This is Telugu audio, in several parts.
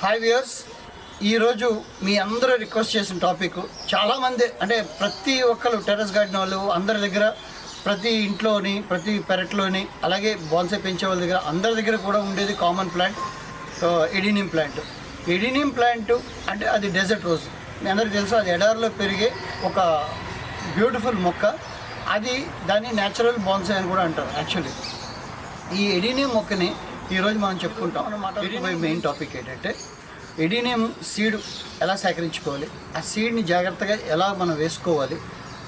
హాయ్ వ్యూయర్స్, ఈరోజు మీ అందరూ రిక్వెస్ట్ చేసిన టాపిక్ చాలామంది అంటే ప్రతి ఒక్కరు టెర్రస్ గార్డెన్ వాళ్ళు అందరి దగ్గర ప్రతి ఇంట్లోని ప్రతి పెరట్లోని అలాగే బాన్సై పెంచే వాళ్ళ దగ్గర అందరి దగ్గర కూడా ఉండేది common plant adenium plant. Adenium plant అంటే అది డెజర్ట్ రోజ్. మీ అందరికీ తెలుసు, అది ఎడారిలో పెరిగే ఒక బ్యూటిఫుల్ మొక్క. అది దాన్ని న్యాచురల్ బాన్సై అని కూడా అంటారు. యాక్చువల్లీ ఈ ఎడీనియం మొక్కని ఈరోజు మనం చెప్పుకుంటాం. మనం మాట్లాడుకునే మెయిన్ టాపిక్ ఏంటంటే ఎడీనియం సీడ్ ఎలా సేకరించుకోవాలి, ఆ సీడ్ని జాగ్రత్తగా ఎలా మనం వేసుకోవాలి,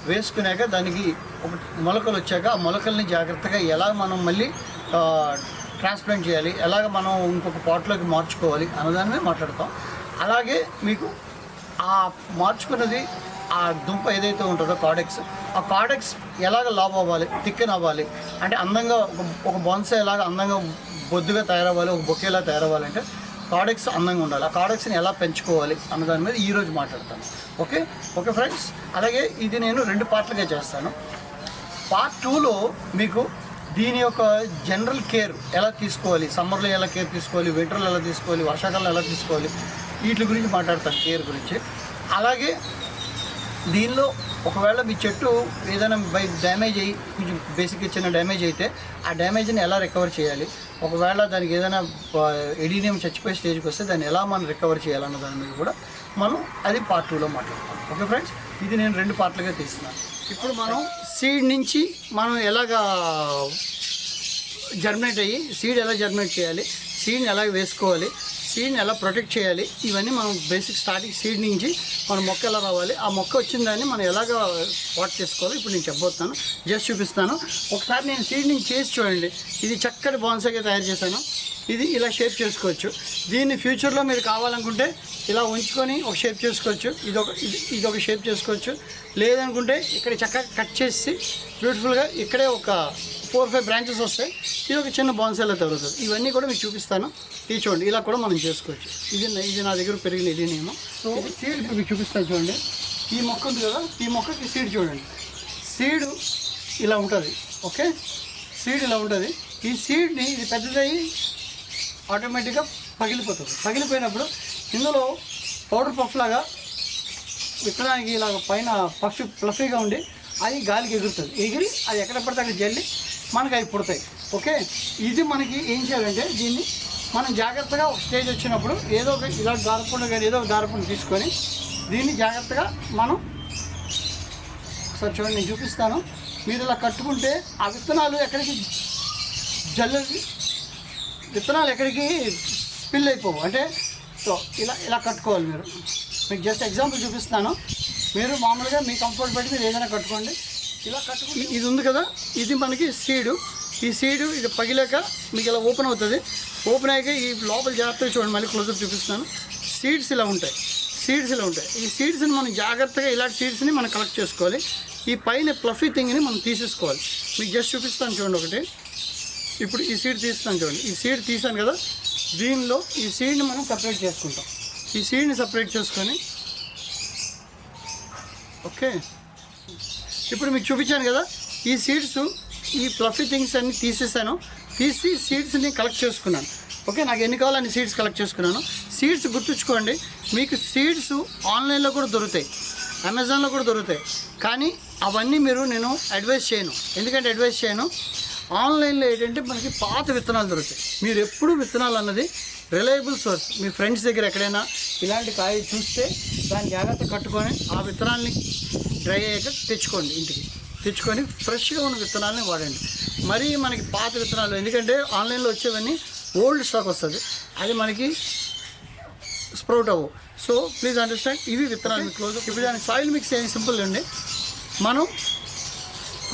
వేసుకున్నాక దానికి ఒక మొలకలు వచ్చాక ఆ మొలకల్ని జాగ్రత్తగా ఎలా మనం మళ్ళీ ట్రాన్స్ప్లాంట్ చేయాలి, ఎలాగ మనం ఇంకొక పాట్లోకి మార్చుకోవాలి అన్నదాన్ని మాట్లాడతాం. అలాగే మీకు ఆ మార్చుకున్నది ఆ దుంప ఏదైతే ఉంటుందో కార్డెక్స్, ఆ కార్డెక్స్ ఎలాగ లావ్ అవ్వాలి, థిక్కన్ అవ్వాలి, అంటే అందంగా ఒక బాన్సై ఎలాగ అందంగా బొద్దుగా తయారవ్వాలి, ఒక బొకేలా తయారవ్వాలంటే కార్డెక్స్ అందంగా ఉండాలి. ఆ కార్డెక్స్ని ఎలా పెంచుకోవాలి అన్న దాని మీద ఈరోజు మాట్లాడతాను. Okay okay friends. అలాగే ఇది నేను 2 పార్ట్లుగా చేస్తాను. పార్ట్ 2లో మీకు దీని యొక్క జనరల్ కేర్ ఎలా తీసుకోవాలి, సమ్మర్లో ఎలా కేర్ తీసుకోవాలి, వింటర్లో ఎలా తీసుకోవాలి, వర్షాకాలంలో ఎలా తీసుకోవాలి, వీటి గురించి మాట్లాడతాను, కేర్ గురించి. అలాగే దీనిలో ఒకవేళ మీ చెట్టు ఏదైనా డ్యామేజ్ అయ్యి కొంచెం బేసిక్గా చిన్న డ్యామేజ్ అయితే ఆ డ్యామేజ్ని ఎలా రికవర్ చేయాలి, ఒకవేళ దానికి ఏదైనా ఎడీనియం చచ్చిపోయే స్టేజ్కి వస్తే దాన్ని ఎలా మనం రికవర్ చేయాలన్న దాని మీద కూడా మనం అది పార్ట్ 2లో మాట్లాడతాం. ఓకే ఫ్రెండ్స్, ఇది నేను 2 పార్ట్లుగా తీస్తున్నాను. ఇప్పుడు మనం సీడ్ నుంచి మనం ఎలాగా జర్మినేట్ అయ్యి సీడ్ ఎలా జర్మినేట్ చేయాలి, సీడ్ని ఎలా వేసుకోవాలి, సీడ్ని ఎలా ప్రొటెక్ట్ చేయాలి, ఇవన్నీ మనం బేసిక్ స్టార్టింగ్ సీడ్ నుంచి మన మొక్క ఎలా రావాలి, ఆ మొక్క వచ్చిన దాన్ని మనం ఎలాగ వాట్ చేసుకోవాలి ఇప్పుడు నేను చెప్పబోతున్నాను. జస్ట్ చూపిస్తాను. ఒకసారి నేను సీడ్ నుంచి చేసి చూడండి. ఇది చక్కటి బాన్సైగా తయారు చేశాను. ఇది ఇలా షేప్ చేసుకోవచ్చు. దీన్ని ఫ్యూచర్లో మీరు కావాలనుకుంటే ఇలా ఉంచుకొని ఒక షేప్ చేసుకోవచ్చు. ఇది ఒక షేప్ చేసుకోవచ్చు. లేదనుకుంటే ఇక్కడ చక్కగా కట్ చేసి బ్యూటిఫుల్గా ఇక్కడే ఒక 4-5 బ్రాంచెస్ వస్తాయి. ఇది ఒక చిన్న బాన్సైలో తగులుతుంది. ఇవన్నీ కూడా మీకు చూపిస్తాను. ఇది చూడండి, ఇలా కూడా మనం చేసుకోవచ్చు. ఇది నా దగ్గర పెరిగిన ఎడీనియం. సో సీడ్ ఇప్పుడు మీకు చూపిస్తాను. చూడండి, ఈ మొక్క ఉంది కదా, ఈ మొక్కకి సీడ్ చూడండి. సీడ్ ఇలా ఉంటుంది. ఓకే, సీడ్ ఇలా ఉంటుంది. ఈ సీడ్ని ఇది పెద్దదయ్యి ఆటోమేటిక్గా పగిలిపోతుంది. పగిలిపోయినప్పుడు ఇందులో పౌడర్ పఫ్ లాగా విత్తనానికి ఇలాగ పైన ఫ్లఫీగా ఉండి అది గాలికి ఎగురుతుంది. ఎగిరి అది ఎక్కడ పడితే అక్కడ జల్లి మనకి అవి పుడతాయి. ఓకే, ఇది మనకి ఏం చేయాలంటే దీన్ని మనం జాగ్రత్తగా ఒక స్టేజ్ వచ్చినప్పుడు ఏదో ఒక ఇలా దారపుండు కానీ ఏదో ఒక దారపుండు తీసుకొని దీన్ని జాగ్రత్తగా మనం ఒకసారి చూడండి, నేను చూపిస్తాను. మీరు ఇలా కట్టుకుంటే ఆ విత్తనాలు ఎక్కడికి విత్తనాలు ఎక్కడికి స్పిల్ అయిపోవు. అంటే సో ఇలా కట్టుకోవాలి. మీకు జస్ట్ ఎగ్జాంపుల్ చూపిస్తాను. మీరు మామూలుగా మీ కంఫర్ట్ బట్టి మీరు ఏదైనా కట్టుకోండి. ఇలా కట్టుకుని ఇది ఉంది కదా, ఇది మనకి సీడు. ఈ సీడు ఇది పగిలాక మీకు ఇలా ఓపెన్ అవుతుంది. ఓపెన్ అయ్యాక ఈ లోపల జాగ్రత్తగా చూడండి, మళ్ళీ క్లోజర్ చూపిస్తాను. సీడ్స్ ఇలా ఉంటాయి. ఈ సీడ్స్ని మనం జాగ్రత్తగా ఇలాంటి సీడ్స్ని మనం కలెక్ట్ చేసుకోవాలి. ఈ పైన ఫ్లఫీ థింగ్ని మనం తీసేసుకోవాలి. మీకు జస్ట్ చూపిస్తాను చూడండి. ఒకటి ఇప్పుడు ఈ సీడ్ తీస్తాను చూడండి. ఈ సీడ్ తీసాను కదా, దీనిలో ఈ సీడ్ని మనం సపరేట్ చేసుకుంటాం. ఈ సీడ్ని సపరేట్ చేసుకొని ఓకే, ఇప్పుడు మీకు చూపించాను కదా, ఈ సీడ్స్ ఈ ఫ్లఫీ థింగ్స్ అన్ని తీసేసాను. తీసి సీడ్స్ని కలెక్ట్ చేసుకున్నాను. ఓకే, నాకు ఎన్ని కావాలో అన్ని సీడ్స్ కలెక్ట్ చేసుకున్నాను. సీడ్స్ గుర్తుంచుకోండి, మీకు సీడ్స్ ఆన్లైన్లో కూడా దొరుకుతాయి, అమెజాన్లో కూడా దొరుకుతాయి. కానీ అవన్నీ నేను అడ్వైస్ చేయను. ఎందుకంటే అడ్వైస్ చేయను, ఆన్లైన్లో ఏంటంటే మనకి పాత విత్తనాలు దొరుకుతాయి. మీరు ఎప్పుడు విత్తనాలు అన్నది రిలయబుల్ సోర్స్. మీ ఫ్రెండ్స్ దగ్గర ఎక్కడైనా ఇలాంటి కాయ చూస్తే దాన్ని జాగ్రత్త కట్టుకొని ఆ విత్తనాలని డ్రై అయ్యాక తెచ్చుకోండి. ఇంటికి తెచ్చుకొని ఫ్రెష్గా ఉన్న విత్తనాలని వాడండి. మరీ మనకి పాత విత్తనాలు, ఎందుకంటే ఆన్లైన్లో వచ్చేవన్నీ ఓల్డ్ స్టాక్ వస్తుంది, అది మనకి స్ప్రౌట్ అవ్వవు. సో ప్లీజ్ అండర్స్టాండ్, ఇవి విత్తనాలు క్లోజ్. ఇప్పుడు దానికి సాయిల్ మిక్స్ ఏం సింపుల్ అండి. మనం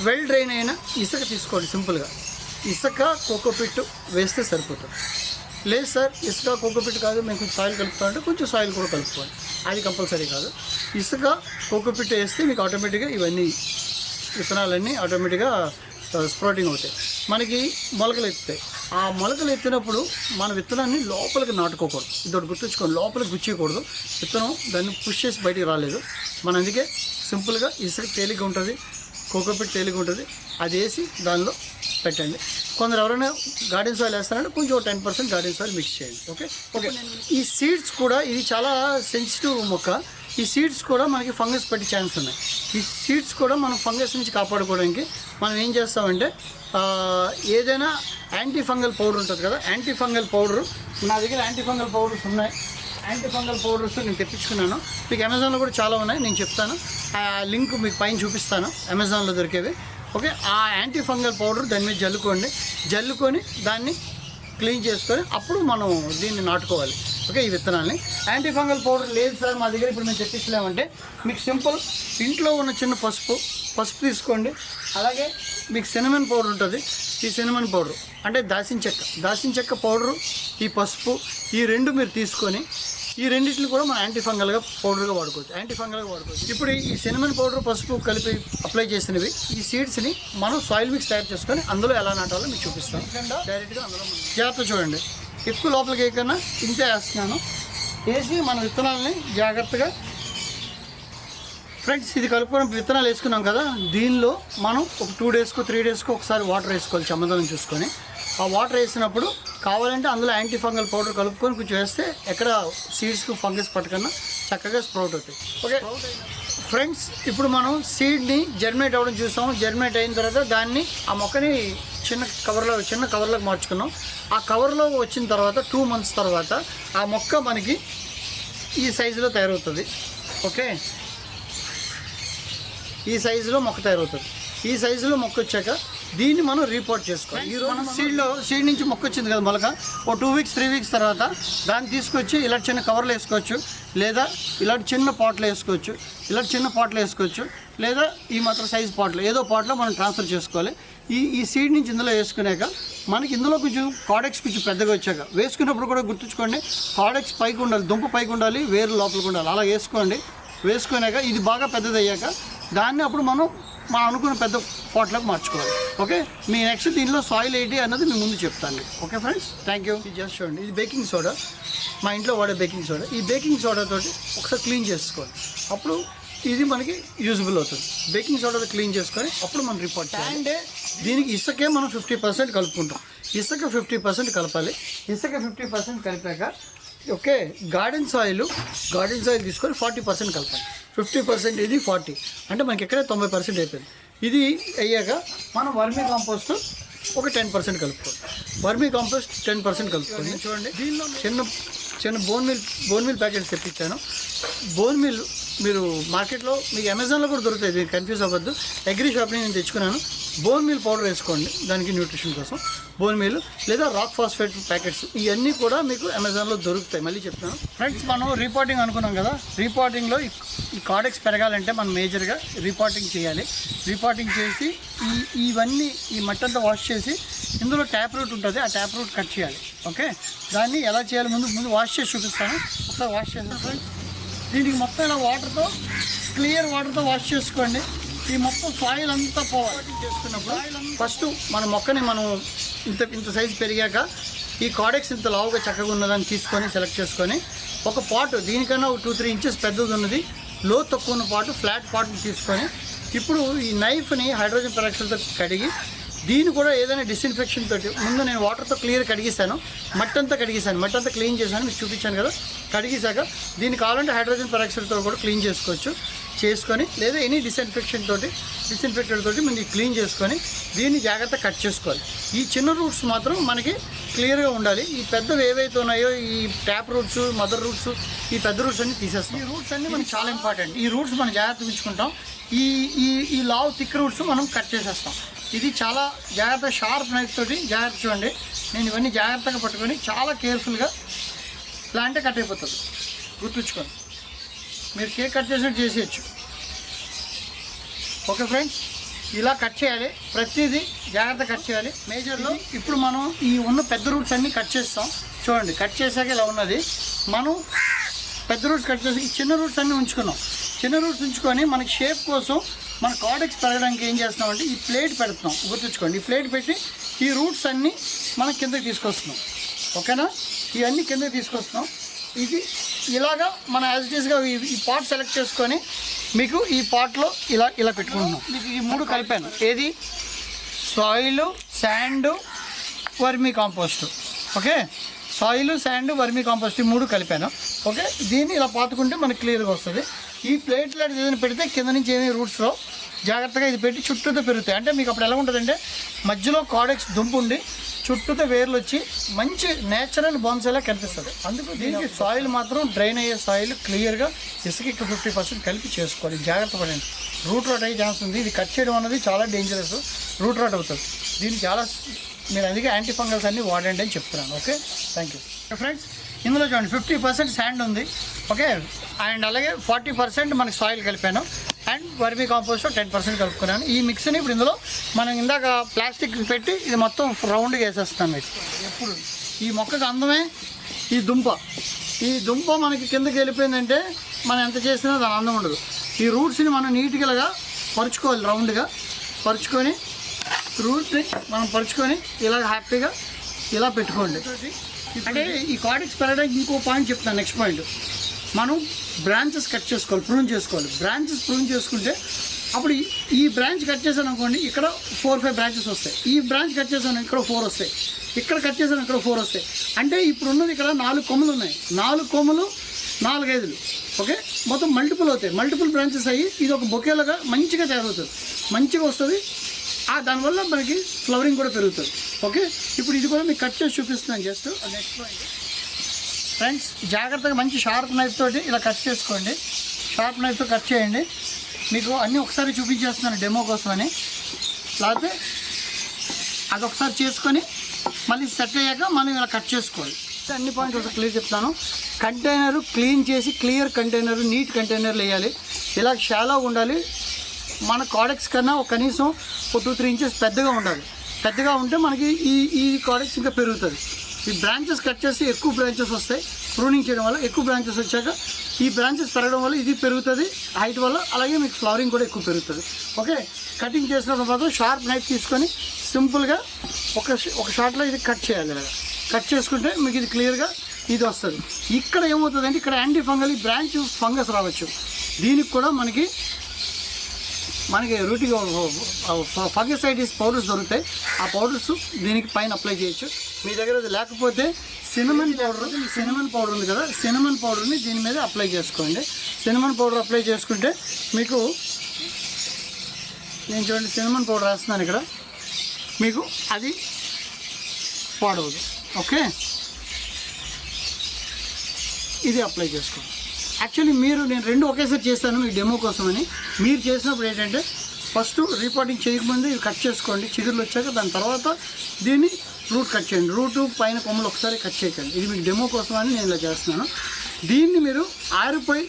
వెల్ డ్రైన్ అయిన ఇసుక తీసుకోండి. సింపుల్గా ఇసుక కోకోపిట్ వేస్తే సరిపోతుంది. లేదు సార్ ఇసుక కోకోపిట్ కాదు, మేము కొంచెం సాయిల్ కలుపుతామంటే కొంచెం సాయిల్ కూడా కలుపుకోండి, అది కంపల్సరీ కాదు. ఇసుక కోకోపిట్ వేస్తే మీకు ఆటోమేటిక్గా ఇవన్నీ విత్తనాలన్నీ ఆటోమేటిక్గా స్ప్రౌటింగ్ అవుతాయి. మనకి మొలకలు ఎత్తుతాయి. ఆ మొలకలు ఎత్తినప్పుడు మన విత్తనాన్ని లోపలికి నాటుకోకూడదు. ఇదొకటి గుర్తుంచుకోండి, లోపలికి గుచ్చేయకూడదు. విత్తనం దాన్ని పుష్ చేసి బయటికి రాలేదు. మన అందుకే సింపుల్గా ఇసుక తేలిగ్గా ఉంటుంది, కోకోపిట్ తేలిగ్గా ఉంటుంది. అది వేసి దానిలో పెట్టండి. కొందరు ఎవరైనా గార్డెన్ సాయిల్ వేస్తారంటే కొంచెం 10% గార్డెన్ సాయిల్ మిక్స్ చేయండి. ఓకే. ఈ సీడ్స్ కూడా ఇది చాలా సెన్సిటివ్ మొక్క. ఈ సీడ్స్ కూడా మనకి ఫంగస్ పట్టే ఛాన్స్ ఉన్నాయి. ఈ సీడ్స్ కూడా మనం ఫంగస్ నుంచి కాపాడుకోవడానికి మనం ఏం చేస్తామంటే ఏదైనా యాంటీ ఫంగల్ పౌడర్ ఉంటుంది కదా, యాంటీ ఫంగల్ పౌడర్ నా దగ్గర యాంటీ ఫంగల్ పౌడర్స్ ఉన్నాయి. యాంటీ ఫంగల్ పౌడర్స్ నేను తెప్పించుకున్నాను. మీకు అమెజాన్లో కూడా చాలా ఉన్నాయి, నేను చెప్తాను. ఆ లింక్ మీకు పైన చూపిస్తాను, అమెజాన్లో దొరికేవి. ఓకే. ఆ యాంటీ ఫంగల్ పౌడర్ దాని మీద జల్లుకొని దాన్ని క్లీన్ చేసుకొని అప్పుడు మనం దీన్ని నాటుకోవాలి. ఓకే. ఈ విత్తనాన్ని యాంటీ ఫంగల్ పౌడర్ లేదు సార్ మా దగ్గర ఇప్పుడు మేము తెప్పించలేమంటే మీకు సింపుల్ ఇంట్లో ఉన్న చిన్న పసుపు తీసుకోండి. అలాగే మీకు సినమన్ పౌడర్ ఉంటుంది. ఈ సినమన్ పౌడర్ అంటే దాల్చిన చెక్క పౌడరు, ఈ పసుపు, ఈ రెండు మీరు తీసుకొని ఈ రెండింటిని కూడా మనం యాంటీ ఫంగల్గా పౌడర్గా వాడుకోవచ్చు. ఇప్పుడు ఈ సినమన్ పౌడర్ పసుపు కలిపి అప్లై చేసినవి ఈ సీడ్స్ని మనం సాయిల్ మిక్స్ తయారు చేసుకొని అందులో ఎలా నాటాలో మీకు చూపిస్తాను. డైరెక్ట్గా అందులో జాగ్రత్త చూడండి, ఎక్కువ లోపలికి వేయకన్నా ఇంతే వేస్తున్నాను. వేసి మన విత్తనాలని జాగ్రత్తగా ఫ్రెండ్స్ ఇది కలుపుకొని విత్తనాలు వేసుకున్నాం కదా, దీనిలో మనం ఒక 2 డేస్కో 3 డేస్కో ఒకసారి వాటర్ వేసుకోవాలి చమ్మదనం చూసుకొని. ఆ వాటర్ వేసినప్పుడు కావాలంటే అందులో యాంటీ ఫంగల్ పౌడర్ కలుపుకొని కొంచెం వేస్తే ఎక్కడ సీడ్స్కి ఫంగస్ పట్టకన్నా చక్కగా స్ప్రౌట్ అవుతాయి. ఓకే ఫ్రెండ్స్, ఇప్పుడు మనం సీడ్ని జర్మినేట్ అవ్వడం చూసాం. జర్మినేట్ అయిన తర్వాత దాన్ని ఆ మొక్కని చిన్న కవర్లోకి మార్చుకున్నాం. ఆ కవర్లో వచ్చిన తర్వాత 2 months తర్వాత ఆ మొక్క మనకి ఈ సైజులో తయారవుతుంది. ఓకే. ఈ సైజులో మొక్క తయారవుతుంది. ఈ సైజులో మొక్క వచ్చాక దీన్ని మనం రీపోర్ట్ చేసుకోవాలి. ఈరోజు మనం సీడ్ నుంచి మొక్క వచ్చింది కదా మొలక, ఓ 2 weeks 3 weeks తర్వాత దాన్ని తీసుకొచ్చి ఇలా చిన్న కవర్లో వేసుకోవచ్చు, లేదా ఇలాంటి చిన్న పాట్లో వేసుకోవచ్చు, లేదా ఈ మాత్రం సైజ్ పాట్లో ఏదో పాట్లో మనం ట్రాన్స్ఫర్ చేసుకోవాలి. ఈ సీడ్ నుంచి ఇందులో వేసుకున్నాక మనకి ఇందులో కొంచెం కాడెక్స్ కొంచెం పెద్దగా వచ్చాక వేసుకున్నప్పుడు కూడా గుర్తుంచుకోండి, కాడెక్స్ పైకి ఉండాలి, దుంప పైకి ఉండాలి, వేరు లోపలికి ఉండాలి. అలా వేసుకున్నాక ఇది బాగా పెద్దది అయ్యాక దాన్ని అప్పుడు మనం అనుకున్న పెద్ద పాట్లోకి మార్చుకోవాలి. ఓకే. మీ నెక్స్ట్ దీనిలో సాయిల్ ఏంటి అన్నది మీ ముందు చెప్తాను. Okay friends, thank you. ఇది జస్ట్ చూడండి, ఇది బేకింగ్ సోడా, మా ఇంట్లో వాడే బేకింగ్ సోడా. ఈ బేకింగ్ సోడాతో ఒకసారి క్లీన్ చేసుకోవాలి, అప్పుడు ఇది మనకి యూజ్ఫుల్ అవుతుంది. బేకింగ్ సోడాతో క్లీన్ చేసుకొని అప్పుడు మనం రిపోర్ట్ చేయాలి. అంటే దీనికి ఇసుకే మనం 50% కలుపుకుంటాం. ఇసుక 50% కలపాలి. ఇసుక 50% కలిపాక ఓకే గార్డెన్ సాయిల్ తీసుకొని 40% కలపాలి. 50% ఇది 40 అంటే మనకి ఎక్కడ 90% అయిపోయింది. ఇది అయ్యాక మనం వర్మీ కాంపోస్ట్ ఒక 10% కలుపుకోవాలి. వర్మీ కాంపోస్ట్ 10% కలుపుకోండి. చూడండి, దీనిలో చిన్న బోన్ మిల్ ప్యాకెట్స్ తెప్పించాను. బోన్ మిల్ మీరు మార్కెట్లో మీకు అమెజాన్లో కూడా దొరుకుతాయి, మీరు కన్ఫ్యూజ్ అవ్వద్దు. అగ్రి షాప్ నుంచి నేను తెచ్చుకున్నాను. బోన్ మిల్ పౌడర్ వేసుకోండి దానికి న్యూట్రిషన్ కోసం. బోన్ మిల్ లేదా రాక్ ఫాస్ఫేట్ ప్యాకెట్స్ ఇవన్నీ కూడా మీకు అమెజాన్లో దొరుకుతాయి. మళ్ళీ చెప్తాను ఫ్రెండ్స్, మనం రీపాటింగ్ అనుకున్నాం కదా, రీపాటింగ్లో ఈ కార్డెక్స్ పెరగాలంటే మనం మేజర్గా రీపాటింగ్ చేయాలి. రీపాటింగ్ చేసి ఇవన్నీ ఈ మట్టంతా వాష్ చేసి ఇందులో ట్యాప్ రూట్ ఉంటుంది, ఆ ట్యాప్ రూట్ కట్ చేయాలి. ఓకే. దాన్ని ఎలా చేయాలి ముందు వాష్ చేసి చూపిస్తాను. ఒకసారి వాష్ చేస్తాను ఫ్రెండ్స్. దీనికి మొత్తం ఇలా క్లియర్ వాటర్తో వాష్ చేసుకోండి. ఈ మొత్తం సాయిల్ అంతా పోవాలి. చేసుకున్నప్పుడు ఫస్ట్ మన మొక్కని మనం ఇంత సైజు పెరిగాక ఈ కార్డెక్స్ ఇంత లావుగా చక్కగా ఉన్నదాన్ని తీసుకొని సెలెక్ట్ చేసుకొని ఒక పాటు దీనికన్నా ఒక 2-3 inches పెద్దది ఉన్నది లోతు తక్కువ ఉన్న పాటు ఫ్లాట్ పాట్ని తీసుకొని ఇప్పుడు ఈ నైఫ్ని హైడ్రోజన్ పెరాక్సైడ్తో కడిగి దీన్ని కూడా ఏదైనా డిస్ఇన్ఫెక్షన్ తోటి ముందు నేను వాటర్తో క్లియర్ కడిగిస్తాను, మట్టంతా క్లీన్ చేశాను, మీకు చూపించాను కదా. కడిగేశాక దీన్ని కావాలంటే హైడ్రోజన్ పెరాక్సైడ్తో కూడా క్లీన్ చేసుకొని లేదా ఎనీ డిస్ఇన్ఫెక్టెడ్ తోటి మనం క్లీన్ చేసుకొని దీన్ని జాగ్రత్త కట్ చేసుకోవాలి. ఈ చిన్న రూట్స్ మాత్రం మనకి క్లియర్గా ఉండాలి. ఈ పెద్దవి ఏవైతే ఉన్నాయో ఈ ట్యాప్ రూట్స్, మదర్ రూట్స్, ఈ పెద్ద రూట్స్ అన్ని తీసేస్తాం. ఈ రూట్స్ అన్నీ మనకి చాలా ఇంపార్టెంట్. ఈ రూట్స్ మనం జాగ్రత్త ఉంచుకుంటాం. ఈ లావ్ థిక్ రూట్స్ మనం కట్ చేసేస్తాం. ఇది చాలా జాగ్రత్త షార్ప్ నైఫ్ తోటి జాగ్రత్త చూడండి. నేను ఇవన్నీ జాగ్రత్తగా పట్టుకొని చాలా కేర్ఫుల్గా ప్లాంటే కట్ అయిపోతుంది. గుర్తుంచుకోండి, మీరు కేక్ కట్ చేసినట్టు చేసేయచ్చు. ఓకే ఫ్రెండ్స్, ఇలా కట్ చేయాలి, ప్రతిదీ జాగ్రత్త కట్ చేయాలి. మేజర్లో ఇప్పుడు మనం ఈ ఉన్న పెద్ద రూట్స్ అన్నీ కట్ చేస్తాం. చూడండి, కట్ చేశాక ఇలా ఉన్నది. మనం పెద్ద రూట్స్ కట్ చేసి చిన్న రూట్స్ అన్నీ ఉంచుకున్నాం. చిన్న రూట్స్ ఉంచుకొని మనకి షేప్ కోసం మన కార్డెక్స్ పెరగడానికి ఏం చేస్తున్నామంటే ఈ ప్లేట్ పెడుతున్నాం. గుర్తుంచుకోండి, ఈ ప్లేట్ పెట్టి ఈ రూట్స్ అన్నీ మనం కిందకి తీసుకొస్తున్నాం. ఓకేనా, ఇవన్నీ కిందకి తీసుకొస్తున్నాం. ఇది ఇలాగా మన యాజ్ ఇట్ ఈస్గా ఈ పాట్ సెలెక్ట్ చేసుకొని మీకు ఈ పాట్లో ఇలా పెట్టుకుంటున్నాం. మీకు ఈ 3 కలిపాను. ఏది soil, sand, vermi compost. Okay, soil, sand, vermi compost ఈ 3 కలిపాను. ఓకే, దీన్ని ఇలా పాతుకుంటే మనకి క్లియర్గా వస్తుంది. ఈ ప్లేట్లో ఏదైనా పెడితే కింద నుంచి ఏమీ రూట్స్లో జాగ్రత్తగా ఇది పెట్టి చుట్టూతో పెరుగుతాయి. అంటే మీకు అప్పుడు ఎలా ఉంటుందంటే మధ్యలో కార్డెక్స్ దుంపు ఉండి చుట్టూతో వేర్లు వచ్చి మంచి నేచురల్ బోన్సాయిలా కనిపిస్తుంది. అందుకు దీనికి సాయిల్ మాత్రం డ్రైన్ అయ్యే సాయిల్ క్లియర్గా ఇసుక 50% కలిపి చేసుకోవాలి. జాగ్రత్త పడండి, రూట్ రాట్ అయ్యే ఛాన్స్ ఉంది. ఇది కట్ చేయడం అనేది చాలా డేంజరస్, రూట్ రాట్ అవుతుంది. దీనికి చాలా మీరు అందుకే యాంటీ ఫంగల్స్ అన్నీ వాడండి అని చెప్తున్నాను. Okay, thank you friends. ఇందులో చూడండి 50% శాండ్ ఉంది. ఓకే, అండ్ అలాగే 40% మనకి సాయిల్ కలిపాను అండ్ వర్మీ కాంపోస్ట్ 10% కలుపుకున్నాను. ఈ మిక్స్ని ఇప్పుడు ఇందులో మనం ఇందాక ప్లాస్టిక్ పెట్టి ఇది మొత్తం రౌండ్గా వేసేస్తాను. మీకు ఎప్పుడు ఈ మొక్కకు అందమే ఈ దుంప మనకి కిందకి వెళ్ళిపోయిందంటే మనం ఎంత చేసినా దాని అందం ఉండదు. ఈ రూట్స్ని మనం నీట్గా పరుచుకోవాలి, రౌండ్గా పరుచుకొని రూట్ని మనం పరుచుకొని ఇలా హ్యాపీగా ఇలా పెట్టుకోండి. అంటే ఈ కార్డెక్స్ పెరగడానికి ఇంకో పాయింట్ చెప్తాను. నెక్స్ట్ పాయింట్, మనం బ్రాంచెస్ కట్ చేసుకోవాలి, ప్రూన్ చేసుకోవాలి. బ్రాంచెస్ ప్రూన్ చేసుకుంటే అప్పుడు ఈ బ్రాంచ్ కట్ చేశాను అనుకోండి, ఇక్కడ 4-5 బ్రాంచెస్ వస్తాయి. ఈ బ్రాంచ్ కట్ చేశాను ఇక్కడ 4 వస్తాయి. ఇక్కడ కట్ చేశాను ఇక్కడ 4 వస్తాయి. అంటే ఇప్పుడు ఉన్నది ఇక్కడ 4 కొమ్మలు ఉన్నాయి. 4 కొమ్మలు 4 ఐదులు. ఓకే, మొత్తం మల్టిపుల్ అవుతాయి. మల్టిపుల్ బ్రాంచెస్ అయ్యి ఇది ఒక బొకేలాగా మంచిగా తయారవుతుంది, మంచిగా వస్తుంది. దానివల్ల మనకి ఫ్లవరింగ్ కూడా పెరుగుతుంది. ఓకే, ఇప్పుడు ఇది కూడా మీకు కట్ చేసి చూపిస్తున్నాను. జస్ట్ నెక్స్ట్ పాయింట్ ఫ్రెండ్స్, జాగ్రత్తగా మంచి షార్ప్ నైఫ్ తోటి ఇలా కట్ చేసుకోండి. షార్ప్ నైఫ్తో కట్ చేయండి. మీకు అన్నీ ఒకసారి చూపించేస్తున్నాను డెమో కోసమని. లేకపోతే అదొకసారి చేసుకొని మళ్ళీ సెట్ అయ్యాక మనం ఇలా కట్ చేసుకోవాలి. అన్ని పాయింట్స్ ఒకసారి క్లియర్ చెప్తాను. కంటైనర్ క్లీన్ చేసి క్లియర్ కంటైనర్, నీట్ కంటైనర్లు వేయాలి. ఇలా షాలో ఉండాలి. మన కార్డెక్స్ కన్నా కనీసం 2-3 ఇంచెస్ పెద్దగా ఉండాలి. పెద్దగా ఉంటే మనకి ఈ కార్డెక్స్ ఇంకా పెరుగుతుంది. ఈ బ్రాంచెస్ కట్ చేసి ఎక్కువ బ్రాంచెస్ వస్తాయి. ప్రూనింగ్ చేయడం వల్ల ఎక్కువ బ్రాంచెస్ వచ్చాక ఈ బ్రాంచెస్ పెరగడం వల్ల ఇది పెరుగుతుంది హైట్ వల్ల. అలాగే మీకు ఫ్లవరింగ్ కూడా ఎక్కువ పెరుగుతుంది. ఓకే, కటింగ్ చేసినప్పుడు మాత్రం షార్ప్ నైఫ్ తీసుకొని సింపుల్గా ఒక షార్ట్లో ఇది కట్ చేయాలి. ఇలాగా కట్ చేసుకుంటే మీకు ఇది క్లియర్గా ఇది వస్తుంది. ఇక్కడ ఏమవుతుందంటే ఇక్కడ యాంటీ ఫంగల్ బ్రాంచ్ ఫంగస్ రావచ్చు. దీనికి కూడా మనకి రూటిగా ఫంగిసైటిస్ పౌడర్స్ దొరుకుతాయి. ఆ పౌడర్స్ దీనికి పైన అప్లై చేయొచ్చు. మీ దగ్గర అది లేకపోతే సినమన్ పౌడర్ ఉంది కదా, సినమన్ పౌడర్ని దీని మీద అప్లై చేసుకోండి. సినమన్ పౌడర్ అప్లై చేసుకుంటే మీకు నేను చూడండి సినమన్ పౌడర్ వేస్తున్నాను ఇక్కడ, మీకు అది పాడవదు. ఓకే, ఇది అప్లై చేసుకోండి. యాక్చువల్లీ నేను 2 ఒకేసారి చేస్తాను మీకు డెమో కోసమని. మీరు చేసినప్పుడు ఏంటంటే ఫస్ట్ రీపాటింగ్ చేయకముందు ఇవి కట్ చేసుకోండి. చిగురులు వచ్చాక దాని తర్వాత దీన్ని రూట్ కట్ చేయండి. రూటు పైన కొమ్మలు ఒకసారి కట్ చేయకండి. ఇది మీకు డెమో కోసమని నేను ఇలా చేస్తున్నాను. దీన్ని మీరు ఆరిపోయి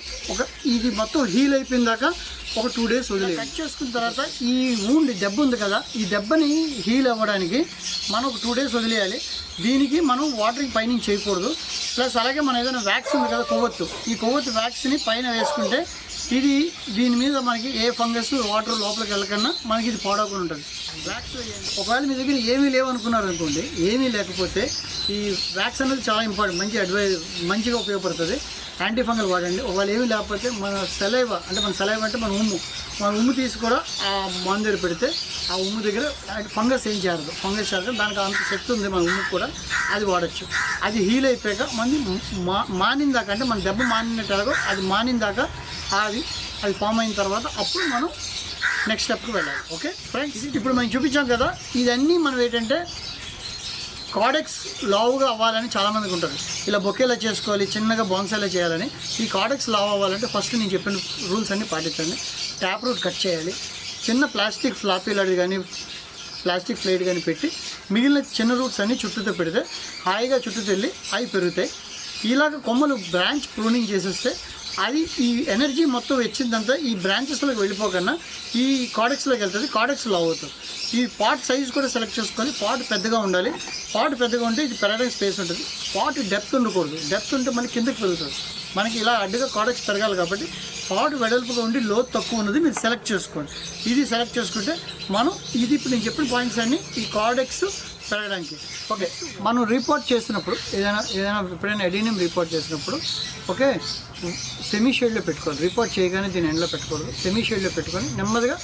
ఇది మొత్తం హీల్ అయిపోయిన దాకా ఒక 2 days వదిలేదు. కట్ చేసుకున్న తర్వాత ఈ దెబ్బ ఉంది కదా, ఈ దెబ్బని హీల్ అవ్వడానికి మనం ఒక 2 days వదిలేయాలి. దీనికి మనం వాటరింగ్ పైనుంచి చేయకూడదు. ప్లస్ అలాగే మనం ఏదైనా వ్యాక్స్ ఉంది కదా, కొవ్వొత్తు, ఈ కొవ్వొత్తు వ్యాక్స్ని పైన వేసుకుంటే దీని మీద మనకి ఏ ఫంగస్ వాటర్ లోపలికి వెళ్ళకన్నా మనకి ఇది పాడవకుండా ఉంటుంది. వ్యాక్స్ ఒకవేళ మీ దగ్గర ఏమీ లేవనుకున్నారు అనుకోండి, ఏమీ లేకపోతే ఈ వ్యాక్స్ అనేది చాలా ఇంపార్టెంట్, మంచిగా ఉపయోగపడుతుంది. యాంటీ ఫంగల్ వాడండి. ఒకవేళ ఏమీ లేకపోతే మన సలైవ అంటే మన ఉమ్ము తీసి కూడా ఆ మందు దగ్గర పెడితే ఆ ఉమ్ము దగ్గర ఫంగస్ ఏం చేయదు. దానికి అంత శక్తి ఉంది మన ఉమ్ముకు కూడా, అది వాడచ్చు. అది హీల్ అయిపోయాక మానిందాక అంటే మన దెబ్బ మానినట్టు ఎలాగో అది మానిందాక అది ఫామ్ అయిన తర్వాత అప్పుడు మనం నెక్స్ట్ స్టెప్కి వెళ్ళాలి. ఓకే ఫ్రెండ్స్, ఇప్పుడు మనం చూపించాం కదా, ఇదన్నీ మనం ఏంటంటే కార్డెక్స్ లావుగా అవ్వాలని చాలామందికి ఉంటుంది. ఇలా బొకేలా చేసుకోవాలి, చిన్నగా బోన్సాయిలా చేయాలని. ఈ కార్డెక్స్ లావ్ అవ్వాలంటే ఫస్ట్ నేను చెప్పిన రూల్స్ అన్నీ పాటించండి. ట్యాప్ రూట్ కట్ చేయాలి. చిన్న ప్లాస్టిక్ ఫ్లాపీ లాంటిది కానీ ప్లాస్టిక్ ప్లేట్ కానీ పెట్టి మిగిలిన చిన్న రూట్స్ అన్నీ చుట్టూతో పెడితే హాయిగా చుట్టూతో వెళ్ళి అవి పెరుగుతాయి. ఇలాగ కొమ్మలు బ్రాంచ్ ప్రూనింగ్ చేసేస్తే అది ఈ ఎనర్జీ మొత్తం వచ్చిందంతా ఈ బ్రాంచెస్లోకి వెళ్ళిపోకన్నా ఈ కార్డెక్స్లోకి వెళ్తుంది. కార్డెక్స్ లావ్ అవుతుంది. ఈ పాట్ సైజ్ కూడా సెలెక్ట్ చేసుకోవాలి. పాట్ పెద్దగా ఉండాలి. పాట్ పెద్దగా ఉంటే ఇది పెరగడానికి స్పేస్ ఉంటుంది. పాట్ డెప్త్ ఉండకూడదు. డెప్త్ ఉంటే మనకి కిందకి పెరుగుతుంది. మనకి ఇలా అడ్డుగా కార్డెక్స్ పెరగాలి కాబట్టి పాట్ వెడల్పుగా ఉండి లోతు తక్కువ ఉన్నది మీరు సెలెక్ట్ చేసుకోండి. ఇది సెలెక్ట్ చేసుకుంటే ఇప్పుడు నేను చెప్పిన పాయింట్స్ అన్నీ ఈ కార్డెక్స్ పెరగడానికి. ఓకే, మనం రిపోర్ట్ చేసినప్పుడు ఏదైనా ఎప్పుడైనా ఎడీనియం రిపోర్ట్ చేసినప్పుడు ఓకే సెమీ షేడ్లో పెట్టుకోవాలి. రిపోర్ట్ చేయగానే దీని ఎండ్లో పెట్టకూడదు. సెమీ షేడ్లో పెట్టుకొని నెమ్మదిగా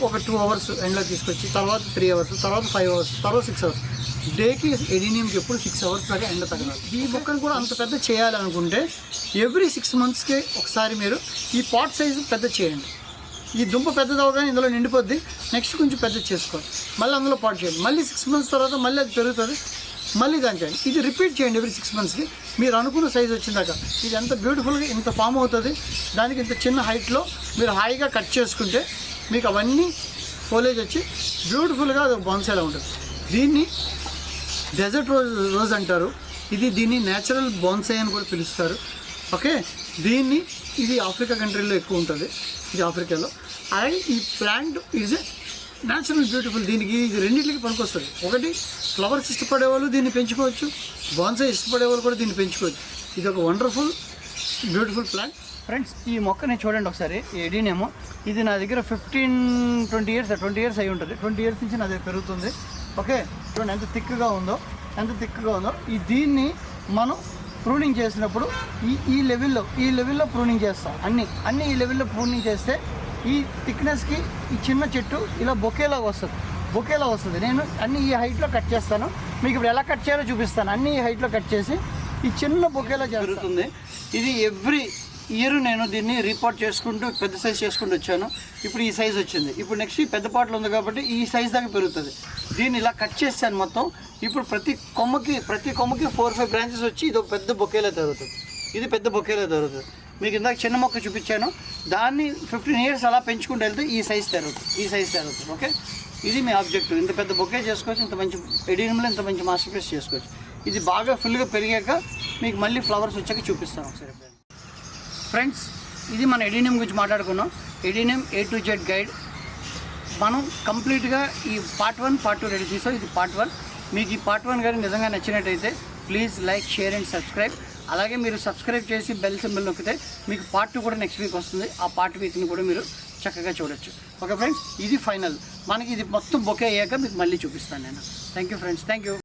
ఒక 2 hours ఎండ్లో తీసుకొచ్చి తర్వాత 3 hours, తర్వాత 5 hours, తర్వాత 6 hours. డేకి ఎడీనియంకి ఎప్పుడు 6 hours దాకా ఎండ తగలాలి. ఈ మొక్కను కూడా అంత పెద్ద చేయాలనుకుంటే ఎవ్రీ 6 monthsకి ఒకసారి మీరు ఈ పాట్ సైజు పెద్ద చేయండి. ఈ దుంప పెద్దదవగానే ఇందులో నిండిపోద్ది. నెక్స్ట్ కొంచెం పెద్ద చేసుకోవాలి, మళ్ళీ అందులో పాట్ చేయండి. మళ్ళీ 6 months తర్వాత మళ్ళీ అది పెరుగుతుంది, మళ్ళీ దాని చేయండి. ఇది రిపీట్ చేయండి ఎవ్రీ 6 monthsకి. మీరు అనుకున్న సైజు వచ్చిందాక ఇది ఎంత బ్యూటిఫుల్గా ఇంత ఫామ్ అవుతుంది. దానికి ఇంత చిన్న హైట్లో మీరు హాయిగా కట్ చేసుకుంటే మీకు అవన్నీ ఫోలేజ్ వచ్చి బ్యూటిఫుల్గా అది బాన్సైలా ఉంటుంది. దీన్ని డెజర్ట్ రోజ్ అంటారు. దీన్ని న్యాచురల్ బాన్సై అని కూడా పిలుస్తారు. ఓకే, ఇది ఆఫ్రికా కంట్రీలో ఎక్కువ ఉంటుంది, ఇది ఆఫ్రికాలో. అలాగే ఈ plant is a natural beautiful. దీనికి ఇది రెండింటికి పనికొస్తుంది. ఒకటి, ఫ్లవర్స్ ఇష్టపడేవాళ్ళు దీన్ని పెంచుకోవచ్చు, బాన్సై ఇష్టపడేవాళ్ళు కూడా దీన్ని పెంచుకోవచ్చు. ఇది ఒక వండర్ఫుల్ బ్యూటిఫుల్ ప్లాంట్. ఫ్రెండ్స్, ఈ మొక్కని చూడండి ఒకసారి. ఎడీనియం ఇది నా దగ్గర 15-20 years అయి ఉంటుంది. 20 years నుంచి నా దగ్గర పెరుగుతుంది. ఓకే, చూడండి ఎంత థిక్గా ఉందో. దీన్ని మనం ప్రూనింగ్ చేసినప్పుడు ఈ లెవెల్లో ప్రూనింగ్ చేస్తాం. అన్ని ఈ లెవెల్లో ప్రూనింగ్ చేస్తే ఈ థిక్నెస్కి ఈ చిన్న చెట్టు ఇలా బొకేలా వస్తుంది. నేను అన్ని ఈ హైట్లో కట్ చేస్తాను. మీకు ఇప్పుడు ఎలా కట్ చేయాలో చూపిస్తాను. అన్ని ఈ హైట్లో కట్ చేసి ఈ చిన్న బొకేలా జరుగుతుంది. ఇది ఎవ్రీ ఇయర్ నేను దీన్ని రీపాట్ చేసుకుంటూ పెద్ద సైజ్ చేసుకుంటూ వచ్చాను. ఇప్పుడు ఈ సైజ్ వచ్చింది. ఇప్పుడు నెక్స్ట్ ఈ పెద్ద పాటలు ఉంది కాబట్టి ఈ సైజ్ దాకా పెరుగుతుంది. దీన్ని ఇలా కట్ చేస్తాను మొత్తం. ఇప్పుడు ప్రతి కొమ్మకి 4-5 branches వచ్చి ఇది ఒక పెద్ద బొకేలా జరుగుతుంది. ఇది పెద్ద బొకేలా జరుగుతుంది. మీకు ఇందాక చిన్న మొక్క చూపించాను, దాన్ని 15 years అలా పెంచుకుంటూ వెళ్తే ఈ సైజ్ జరుగుతుంది. ఓకే, ఇది మీ ఆబ్జెక్టివ్. ఇంత పెద్ద బొకే చేసుకోవచ్చు, ఇంత మంచి ఎడీనియంలో ఇంత మంచి మాస్టర్ పీస్ చేసుకోవచ్చు. ఇది బాగా ఫుల్గా పెరిగాక మీకు మళ్ళీ ఫ్లవర్స్ వచ్చాక చూపిస్తాను ఒకసారి. ఫ్రెండ్స్, ఇది మన ఎడీనియం గురించి మాట్లాడుకున్నాం. Adenium A to Z guide మనం కంప్లీట్గా ఈ Part 1, Part 2 రెడీ చేసాం. ఇది Part 1. మీకు ఈ Part 1 కానీ నిజంగా నచ్చినట్టయితే please like, share and subscribe. అలాగే మీరు సబ్స్క్రైబ్ చేసి బెల్ సింబల్ నొక్కితే మీకు Part 2 కూడా నెక్స్ట్ వీక్ వస్తుంది. ఆ Part 2 కూడా మీరు చక్కగా చూడొచ్చు. ఓకే ఫ్రెండ్స్, ఇది ఫైనల్. మనకి ఇది మొత్తం బొకే అయ్యాక మీకు మళ్ళీ చూపిస్తాను నేను. Thank you friends, thank you.